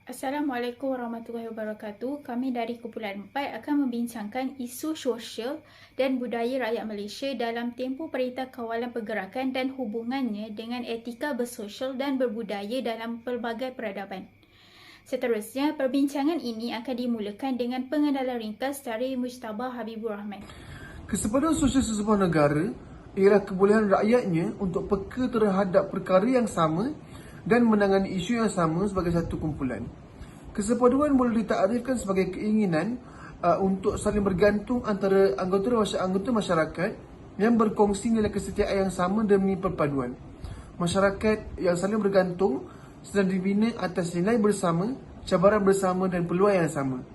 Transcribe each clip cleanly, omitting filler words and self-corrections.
Assalamualaikum warahmatullahi wabarakatuh. Kami dari Kumpulan 4 akan membincangkan isu sosial dan budaya rakyat Malaysia dalam tempoh Perintah Kawalan Pergerakan dan hubungannya dengan etika bersosial dan berbudaya dalam pelbagai peradaban. Seterusnya, perbincangan ini akan dimulakan dengan pengenalan ringkas dari Mujtabah Habibur Rahman. Kesepadan sosial sesebuah negara ialah kebolehan rakyatnya untuk peka terhadap perkara yang sama dan menangani isu yang sama sebagai satu kumpulan. Kesepaduan boleh ditakrifkan sebagai keinginan untuk saling bergantung antara anggota masyarakat yang berkongsi nilai kesetiaan yang sama demi perpaduan. Masyarakat yang saling bergantung sedang dibina atas nilai bersama, cabaran bersama dan peluang yang sama.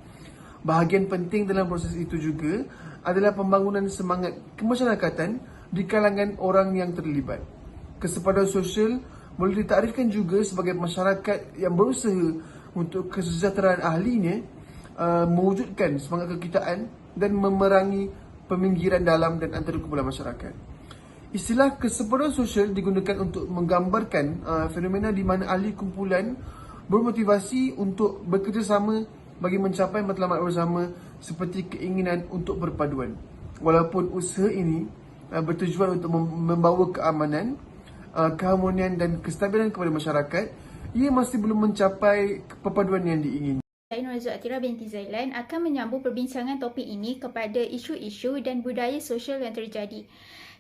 Bahagian penting dalam proses itu juga adalah pembangunan semangat kemasyarakatan di kalangan orang yang terlibat. Kesepadan sosial boleh ditakrifkan juga sebagai masyarakat yang berusaha untuk kesejahteraan ahlinya mewujudkan semangat kekitaan dan memerangi peminggiran dalam dan antara kumpulan masyarakat. Istilah kesepadan sosial digunakan untuk menggambarkan fenomena di mana ahli kumpulan bermotivasi untuk bekerjasama bagi mencapai matlamat bersama seperti keinginan untuk perpaduan. Walaupun usaha ini bertujuan untuk membawa keamanan, keharmonian dan kestabilan kepada masyarakat, ia masih belum mencapai perpaduan yang diingini. Saya Nur Zuatira binti Zailan akan menyambung perbincangan topik ini kepada isu-isu dan budaya sosial yang terjadi.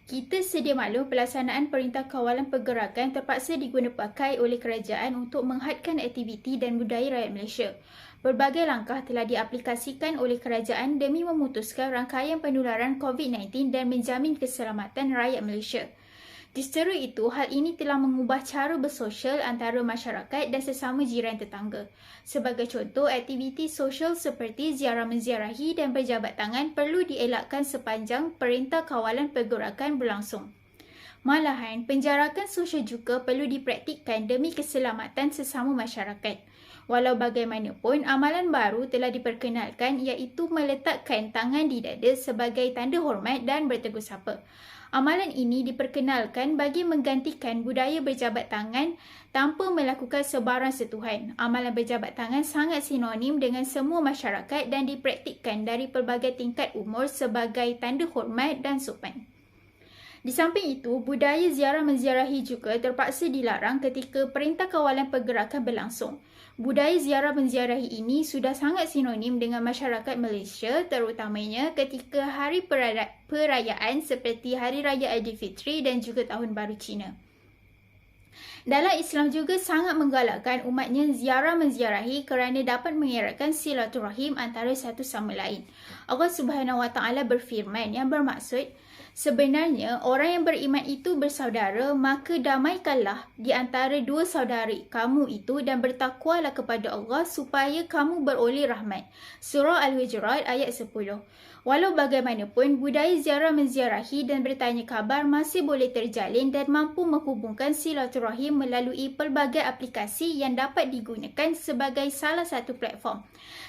Kita sedia maklum pelaksanaan Perintah Kawalan Pergerakan terpaksa digunakan pakai oleh kerajaan untuk menghadkan aktiviti dan budaya rakyat Malaysia. Berbagai langkah telah diaplikasikan oleh kerajaan demi memutuskan rangkaian penularan COVID-19 dan menjamin keselamatan rakyat Malaysia. Diseru itu, hal ini telah mengubah cara bersosial antara masyarakat dan sesama jiran tetangga. Sebagai contoh, aktiviti sosial seperti ziarah menziarahi dan berjabat tangan perlu dielakkan sepanjang Perintah Kawalan Pergerakan berlangsung. Malahan, penjarakan sosial juga perlu dipraktikkan demi keselamatan sesama masyarakat. Walau bagaimanapun, amalan baru telah diperkenalkan iaitu meletakkan tangan di dada sebagai tanda hormat dan bertegur sapa. Amalan ini diperkenalkan bagi menggantikan budaya berjabat tangan tanpa melakukan sebarang sentuhan. Amalan berjabat tangan sangat sinonim dengan semua masyarakat dan dipraktikkan dari pelbagai tingkat umur sebagai tanda hormat dan sopan. Di samping itu, budaya ziarah menziarahi juga terpaksa dilarang ketika Perintah Kawalan Pergerakan berlangsung. Budaya ziarah menziarahi ini sudah sangat sinonim dengan masyarakat Malaysia, terutamanya ketika hari perayaan seperti Hari Raya Aidilfitri dan juga Tahun Baru Cina. Dalam Islam juga sangat menggalakkan umatnya ziarah menziarahi kerana dapat mengeratkan silaturahim antara satu sama lain. Allah Subhanahu Wa Taala berfirman yang bermaksud, sebenarnya orang yang beriman itu bersaudara, maka damaikanlah di antara dua saudara kamu itu dan bertakwalah kepada Allah supaya kamu beroleh rahmat. Surah Al-Hujurat ayat 10. Walau bagaimanapun, budaya ziarah menziarahi dan bertanya khabar masih boleh terjalin dan mampu menghubungkan silaturahim melalui pelbagai aplikasi yang dapat digunakan sebagai salah satu platform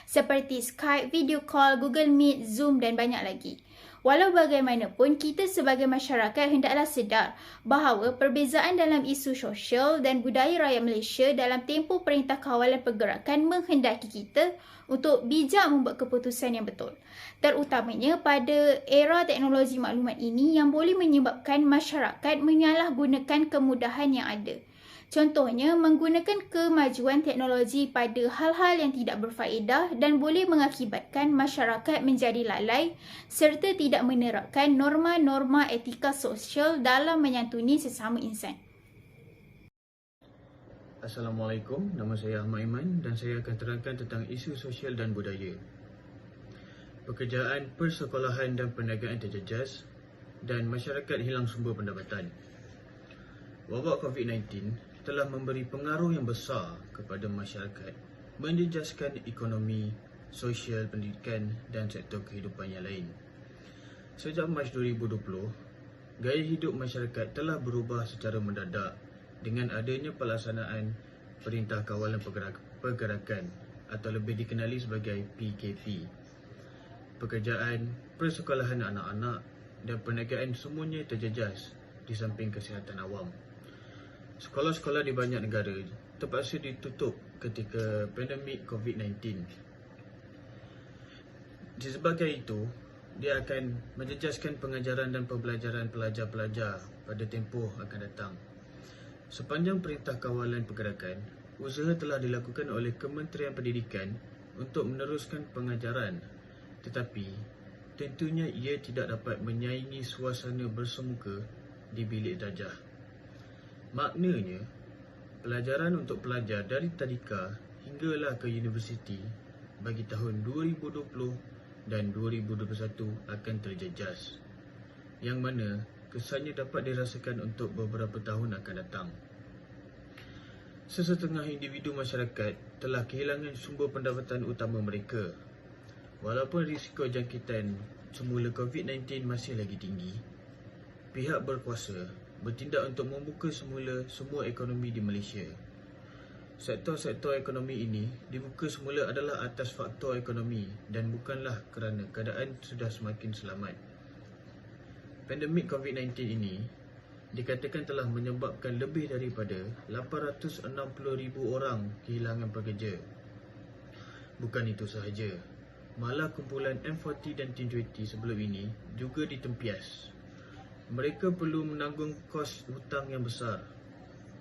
seperti Skype, video call, Google Meet, Zoom dan banyak lagi. Walau bagaimanapun, kita sebagai masyarakat hendaklah sedar bahawa perbezaan dalam isu sosial dan budaya rakyat Malaysia dalam tempoh Perintah Kawalan Pergerakan menghendaki kita untuk bijak membuat keputusan yang betul. Terutamanya pada era teknologi maklumat ini yang boleh menyebabkan masyarakat menyalahgunakan kemudahan yang ada. Contohnya, menggunakan kemajuan teknologi pada hal-hal yang tidak berfaedah dan boleh mengakibatkan masyarakat menjadi lalai serta tidak menerapkan norma-norma etika sosial dalam menyantuni sesama insan. Assalamualaikum, nama saya Ahmad Iman dan saya akan terangkan tentang isu sosial dan budaya. Pekerjaan persekolahan dan perniagaan terjejas dan masyarakat hilang sumber pendapatan. Wabak COVID-19 telah memberi pengaruh yang besar kepada masyarakat, menjejaskan ekonomi, sosial, pendidikan dan sektor kehidupan yang lain. Sejak Mac 2020, gaya hidup masyarakat telah berubah secara mendadak dengan adanya pelaksanaan Perintah Kawalan Pergerakan atau lebih dikenali sebagai PKP. Pekerjaan, persekolahan anak-anak dan perniagaan semuanya terjejas di samping kesihatan awam. Sekolah-sekolah di banyak negara terpaksa ditutup ketika pandemik COVID-19. Disebabkan itu, dia akan menjejaskan pengajaran dan pembelajaran pelajar-pelajar pada tempoh akan datang. Sepanjang Perintah Kawalan Pergerakan, usaha telah dilakukan oleh Kementerian Pendidikan untuk meneruskan pengajaran, tetapi tentunya ia tidak dapat menyaingi suasana bersemuka di bilik darjah. Maknanya, pelajaran untuk pelajar dari tadika hinggalah ke universiti bagi tahun 2020 dan 2021 akan terjejas, yang mana kesannya dapat dirasakan untuk beberapa tahun akan datang. Sesetengah individu masyarakat telah kehilangan sumber pendapatan utama mereka. Walaupun risiko jangkitan semula COVID-19 masih lagi tinggi, pihak berkuasa bertindak untuk membuka semula semua ekonomi di Malaysia. Sektor-sektor ekonomi ini dibuka semula adalah atas faktor ekonomi dan bukanlah kerana keadaan sudah semakin selamat. Pandemik COVID-19 ini dikatakan telah menyebabkan lebih daripada 860,000 orang kehilangan pekerja. Bukan itu sahaja, malah kumpulan M40 dan Tin20 sebelum ini juga ditempias. Mereka perlu menanggung kos hutang yang besar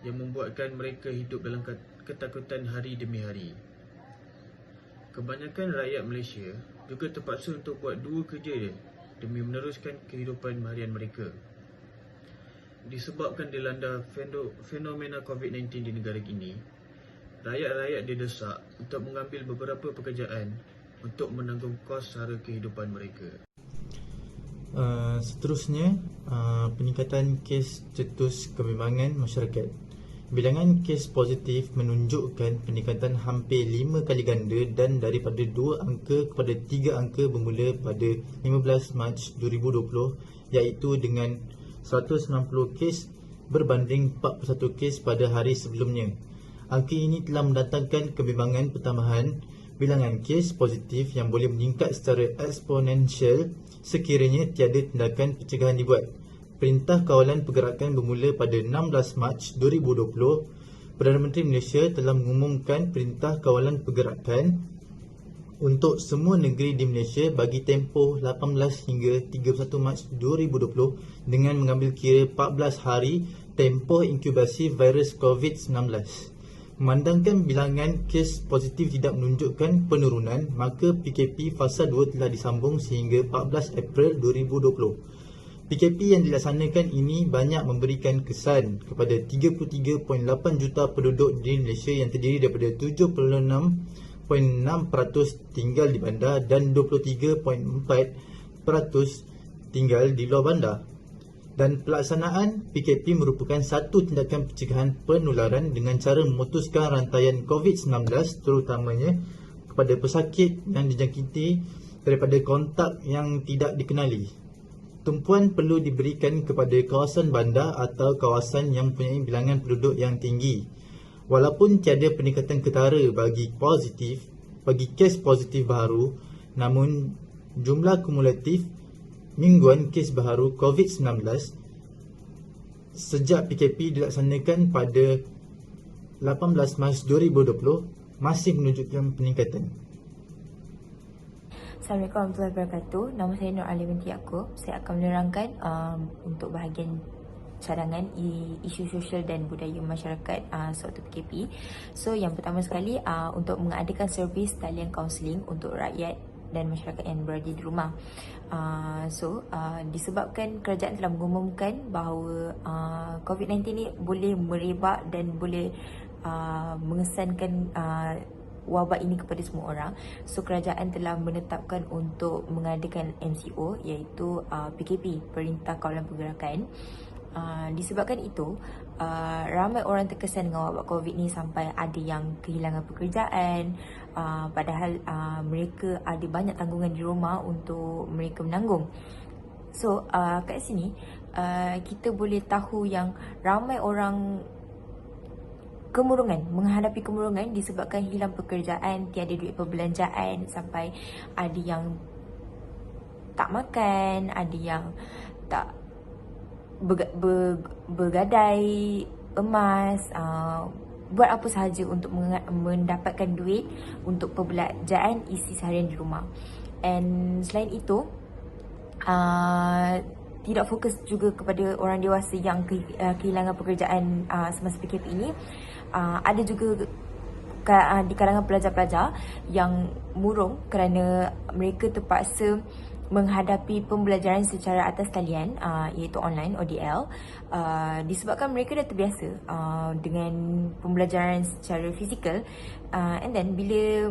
yang membuatkan mereka hidup dalam ketakutan hari demi hari. Kebanyakan rakyat Malaysia juga terpaksa untuk buat dua kerja demi meneruskan kehidupan harian mereka. Disebabkan dilanda fenomena COVID-19 di negara ini, rakyat-rakyat didesak untuk mengambil beberapa pekerjaan untuk menanggung kos sara kehidupan mereka. Seterusnya, peningkatan kes cetus kebimbangan masyarakat. Bilangan kes positif menunjukkan peningkatan hampir 5 kali ganda dan daripada 2 angka kepada 3 angka bermula pada 15 Mac 2020, iaitu dengan 190 kes berbanding 41 kes pada hari sebelumnya. Angka ini telah mendatangkan kebimbangan pertambahan bilangan kes positif yang boleh meningkat secara eksponensial sekiranya tiada tindakan pencegahan dibuat. Perintah Kawalan Pergerakan bermula pada 16 Mac 2020. Perdana Menteri Malaysia telah mengumumkan Perintah Kawalan Pergerakan untuk semua negeri di Malaysia bagi tempoh 18 hingga 31 Mac 2020 dengan mengambil kira 14 hari tempoh inkubasi virus COVID-19. Memandangkan bilangan kes positif tidak menunjukkan penurunan, maka PKP Fasa 2 telah disambung sehingga 14 April 2020. PKP yang dilaksanakan ini banyak memberikan kesan kepada 33.8 juta penduduk di Malaysia yang terdiri daripada 76.6% tinggal di bandar dan 23.4% tinggal di luar bandar. Dan pelaksanaan PKP merupakan satu tindakan pencegahan penularan dengan cara memutuskan rantaian COVID-19 terutamanya kepada pesakit yang dijangkiti daripada kontak yang tidak dikenali. Tumpuan perlu diberikan kepada kawasan bandar atau kawasan yang mempunyai bilangan penduduk yang tinggi. Walaupun tiada peningkatan ketara bagi kes positif baru, namun jumlah kumulatif mingguan kes baru COVID-19 sejak PKP dilaksanakan pada 18 Mac 2020 masih menunjukkan peningkatan. Assalamualaikum warahmatullahi wabarakatuh. Nama saya Nur Ali binti Yaakob. Saya akan menerangkan untuk bahagian cadangan isu sosial dan budaya masyarakat sewaktu PKP. So yang pertama sekali untuk mengadakan servis talian kaunseling untuk rakyat dan masyarakat yang berada di rumah. Disebabkan kerajaan telah mengumumkan bahawa COVID-19 ni boleh merebak dan boleh mengesankan wabak ini kepada semua orang. So kerajaan telah menetapkan untuk mengadakan MCO, iaitu PKP, Perintah Kawalan Pergerakan. Disebabkan itu, ramai orang terkesan dengan wabak COVID ni sampai ada yang kehilangan pekerjaan, padahal mereka ada banyak tanggungan di rumah untuk mereka menanggung. So kat sini kita boleh tahu yang ramai orang menghadapi kemurungan disebabkan hilang pekerjaan, tiada duit perbelanjaan, sampai ada yang tak makan, ada yang tak bergadai emas, buat apa sahaja untuk mendapatkan duit untuk perbelanjaan isi seharian di rumah. And selain itu, tidak fokus juga kepada orang dewasa yang kehilangan pekerjaan semasa PKP ini. Ada juga di kalangan pelajar-pelajar yang murung kerana mereka terpaksa menghadapi pembelajaran secara atas talian, iaitu online ODL, disebabkan mereka dah terbiasa dengan pembelajaran secara fizikal, and then bila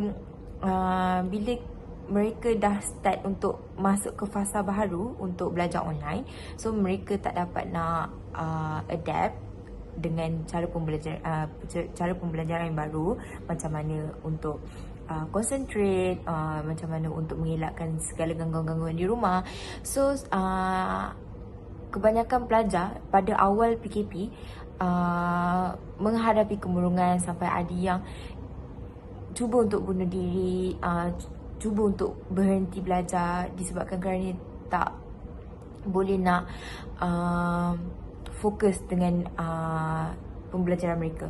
mereka dah start untuk masuk ke fasa baru untuk belajar online, so mereka tak dapat nak adapt dengan cara pembelajaran yang baru, macam mana untuk concentrate, macam mana untuk mengelakkan segala gangguan-gangguan di rumah. So kebanyakan pelajar pada awal PKP menghadapi kemurungan, sampai ada yang cuba untuk bunuh diri, cuba untuk berhenti belajar disebabkan kerana tak boleh nak fokus dengan pembelajaran mereka.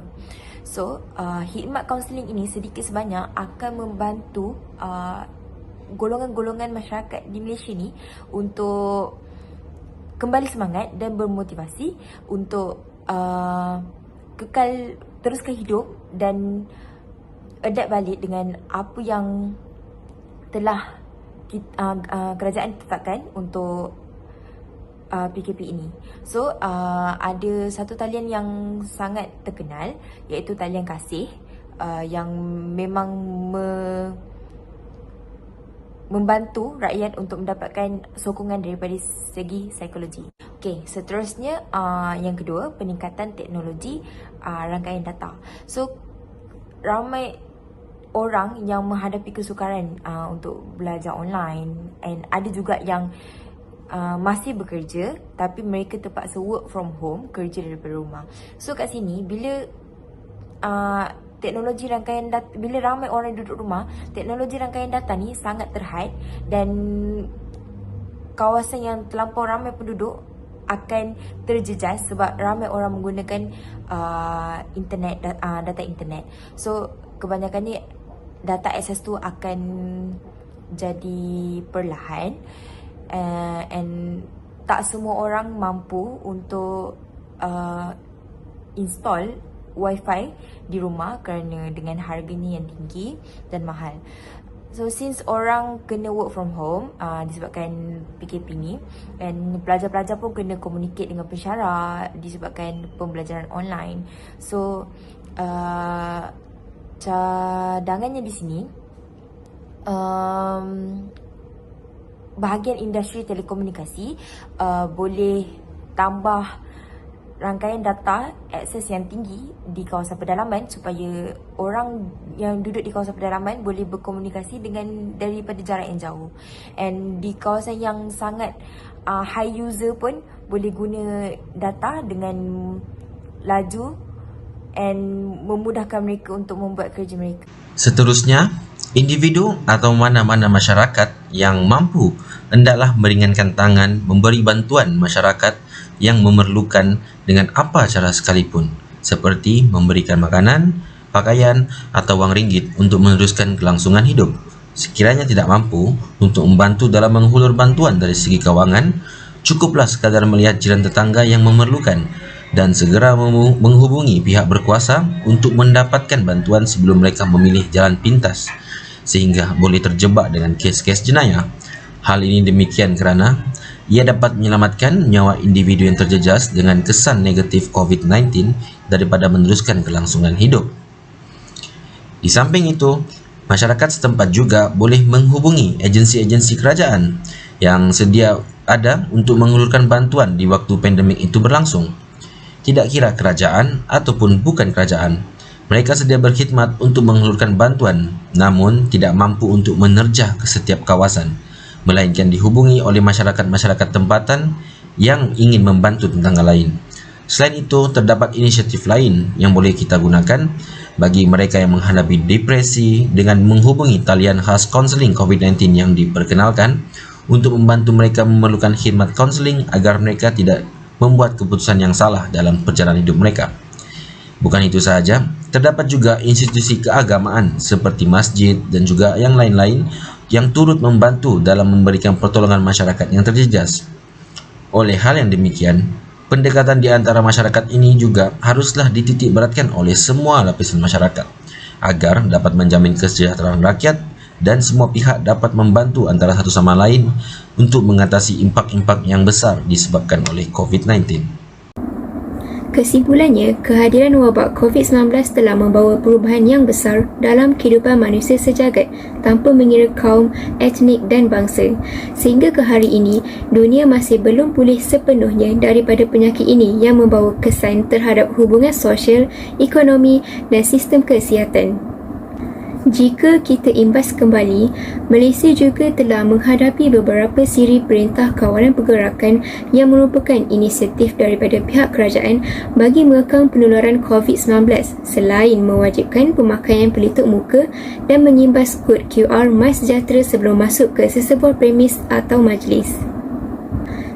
So, khidmat kaunseling ini sedikit sebanyak akan membantu golongan-golongan masyarakat di Malaysia ni untuk kembali semangat dan bermotivasi untuk kekal teruskan hidup dan adapt balik dengan apa yang telah kerajaan tetapkan untuk PKP ini. So, ada satu talian yang sangat terkenal, iaitu talian kasih, yang memang membantu rakyat untuk mendapatkan sokongan daripada segi psikologi. Okey, seterusnya yang kedua, peningkatan teknologi rangkaian data. So, ramai orang yang menghadapi kesukaran untuk belajar online, and ada juga yang masih bekerja tapi mereka terpaksa work from home, kerja daripada rumah. So kat sini, bila teknologi rangkaian data, bila ramai orang duduk rumah, teknologi rangkaian data ni sangat terhad, dan kawasan yang terlampau ramai penduduk akan terjejas sebab ramai orang menggunakan internet, data internet. So kebanyakan ni data akses tu akan jadi perlahan, and tak semua orang mampu untuk install wifi di rumah kerana dengan harganya yang tinggi dan mahal. So since orang kena work from home disebabkan PKP ni, dan pelajar-pelajar pun kena communicate dengan pensyarah disebabkan pembelajaran online. So cadangannya di sini, bahagian industri telekomunikasi boleh tambah rangkaian data akses yang tinggi di kawasan pedalaman, supaya orang yang duduk di kawasan pedalaman boleh berkomunikasi dengan daripada jarak yang jauh. And di kawasan yang sangat high user pun boleh guna data dengan laju and memudahkan mereka untuk membuat kerja mereka. Seterusnya, individu atau mana-mana masyarakat yang mampu hendaklah meringankan tangan memberi bantuan masyarakat yang memerlukan dengan apa cara sekalipun, seperti memberikan makanan, pakaian atau wang ringgit untuk meneruskan kelangsungan hidup. Sekiranya tidak mampu untuk membantu dalam menghulur bantuan dari segi kewangan, cukuplah sekadar melihat jiran tetangga yang memerlukan dan segera menghubungi pihak berkuasa untuk mendapatkan bantuan sebelum mereka memilih jalan pintas, sehingga boleh terjebak dengan kes-kes jenayah. Hal ini demikian kerana ia dapat menyelamatkan nyawa individu yang terjejas dengan kesan negatif COVID-19 daripada meneruskan kelangsungan hidup. Di samping itu, masyarakat setempat juga boleh menghubungi agensi-agensi kerajaan yang sedia ada untuk mengulurkan bantuan di waktu pandemik itu berlangsung. Tidak kira kerajaan ataupun bukan kerajaan, mereka sedia berkhidmat untuk mengulurkan bantuan, namun tidak mampu untuk menerjah ke setiap kawasan, melainkan dihubungi oleh masyarakat-masyarakat tempatan yang ingin membantu tetangga lain. Selain itu, terdapat inisiatif lain yang boleh kita gunakan bagi mereka yang menghadapi depresi dengan menghubungi talian khas konseling COVID-19 yang diperkenalkan untuk membantu mereka memerlukan khidmat konseling agar mereka tidak membuat keputusan yang salah dalam perjalanan hidup mereka. Bukan itu sahaja, Terdapat juga institusi keagamaan seperti masjid dan juga yang lain-lain yang turut membantu dalam memberikan pertolongan masyarakat yang terjejas. Oleh hal yang demikian, pendekatan di antara masyarakat ini juga haruslah dititik beratkan oleh semua lapisan masyarakat agar dapat menjamin kesejahteraan rakyat dan semua pihak dapat membantu antara satu sama lain untuk mengatasi impak-impak yang besar disebabkan oleh COVID-19. Kesimpulannya, kehadiran wabak COVID-19 telah membawa perubahan yang besar dalam kehidupan manusia sejagat tanpa mengira kaum, etnik dan bangsa. Sehingga ke hari ini, dunia masih belum pulih sepenuhnya daripada penyakit ini yang membawa kesan terhadap hubungan sosial, ekonomi dan sistem kesihatan. Jika kita imbas kembali, Malaysia juga telah menghadapi beberapa siri perintah kawalan pergerakan yang merupakan inisiatif daripada pihak kerajaan bagi mengekang penularan COVID-19 selain mewajibkan pemakaian pelitup muka dan menyimbas kod QR MySejahtera sebelum masuk ke sesebuah premis atau majlis.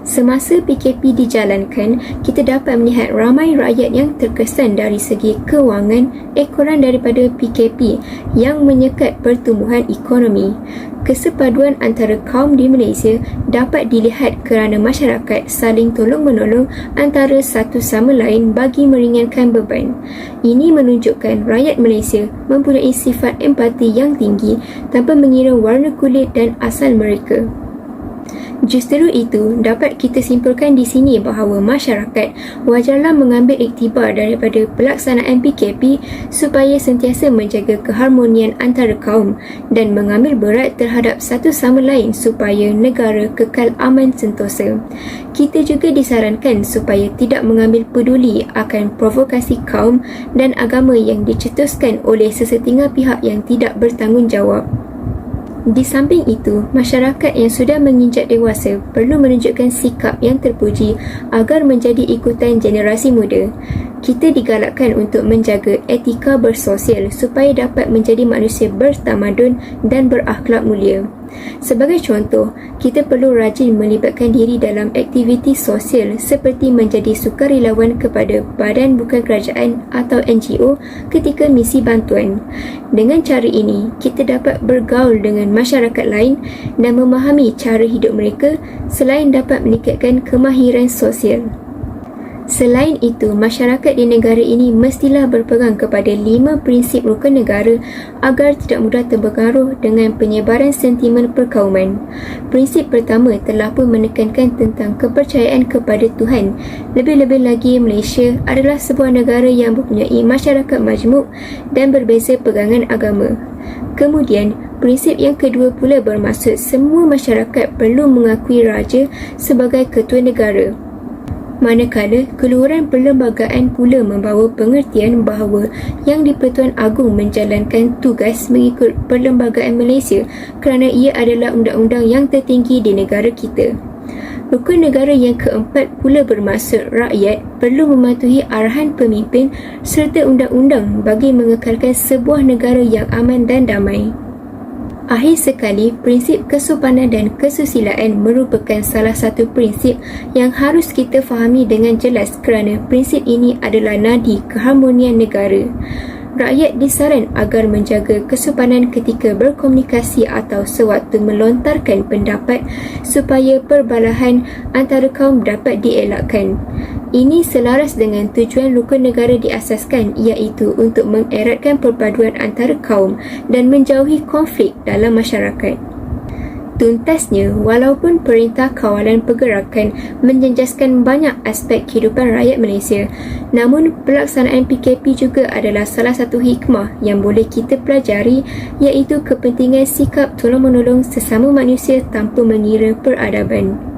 Semasa PKP dijalankan, kita dapat melihat ramai rakyat yang terkesan dari segi kewangan ekoran daripada PKP yang menyekat pertumbuhan ekonomi. Kesepaduan antara kaum di Malaysia dapat dilihat kerana masyarakat saling tolong-menolong antara satu sama lain bagi meringankan beban. Ini menunjukkan rakyat Malaysia mempunyai sifat empati yang tinggi tanpa mengira warna kulit dan asal mereka. Justru itu, dapat kita simpulkan di sini bahawa masyarakat wajarlah mengambil iktibar daripada pelaksanaan PKP supaya sentiasa menjaga keharmonian antara kaum dan mengambil berat terhadap satu sama lain supaya negara kekal aman sentosa. Kita juga disarankan supaya tidak mengambil peduli akan provokasi kaum dan agama yang dicetuskan oleh sesetinggal pihak yang tidak bertanggungjawab. Di samping itu, masyarakat yang sudah menginjak dewasa perlu menunjukkan sikap yang terpuji agar menjadi ikutan generasi muda. Kita digalakkan untuk menjaga etika bersosial supaya dapat menjadi manusia bertamadun dan berakhlak mulia. Sebagai contoh, kita perlu rajin melibatkan diri dalam aktiviti sosial seperti menjadi sukarelawan kepada badan bukan kerajaan atau NGO ketika misi bantuan. Dengan cara ini, kita dapat bergaul dengan masyarakat lain dan memahami cara hidup mereka selain dapat meningkatkan kemahiran sosial. Selain itu, masyarakat di negara ini mestilah berpegang kepada 5 prinsip rukun negara agar tidak mudah terpengaruh dengan penyebaran sentimen perkauman. Prinsip pertama telah pun menekankan tentang kepercayaan kepada Tuhan. Lebih-lebih lagi, Malaysia adalah sebuah negara yang mempunyai masyarakat majmuk dan berbeza pegangan agama. Kemudian, prinsip yang kedua pula bermaksud semua masyarakat perlu mengakui raja sebagai ketua negara. Manakala keluaran perlembagaan pula membawa pengertian bahawa Yang di-Pertuan Agong menjalankan tugas mengikut Perlembagaan Malaysia kerana ia adalah undang-undang yang tertinggi di negara kita. Rukun negara yang keempat pula bermaksud rakyat perlu mematuhi arahan pemimpin serta undang-undang bagi mengekalkan sebuah negara yang aman dan damai. Akhir sekali, prinsip kesopanan dan kesusilaan merupakan salah satu prinsip yang harus kita fahami dengan jelas kerana prinsip ini adalah nadi keharmonian negara. Rakyat disaran agar menjaga kesopanan ketika berkomunikasi atau sewaktu melontarkan pendapat supaya perbalahan antara kaum dapat dielakkan. Ini selaras dengan tujuan rukun negara diasaskan iaitu untuk mengeratkan perpaduan antara kaum dan menjauhi konflik dalam masyarakat. Tuntasnya, walaupun Perintah Kawalan Pergerakan menjejaskan banyak aspek kehidupan rakyat Malaysia, namun pelaksanaan PKP juga adalah salah satu hikmah yang boleh kita pelajari iaitu kepentingan sikap tolong-menolong sesama manusia tanpa mengira peradaban.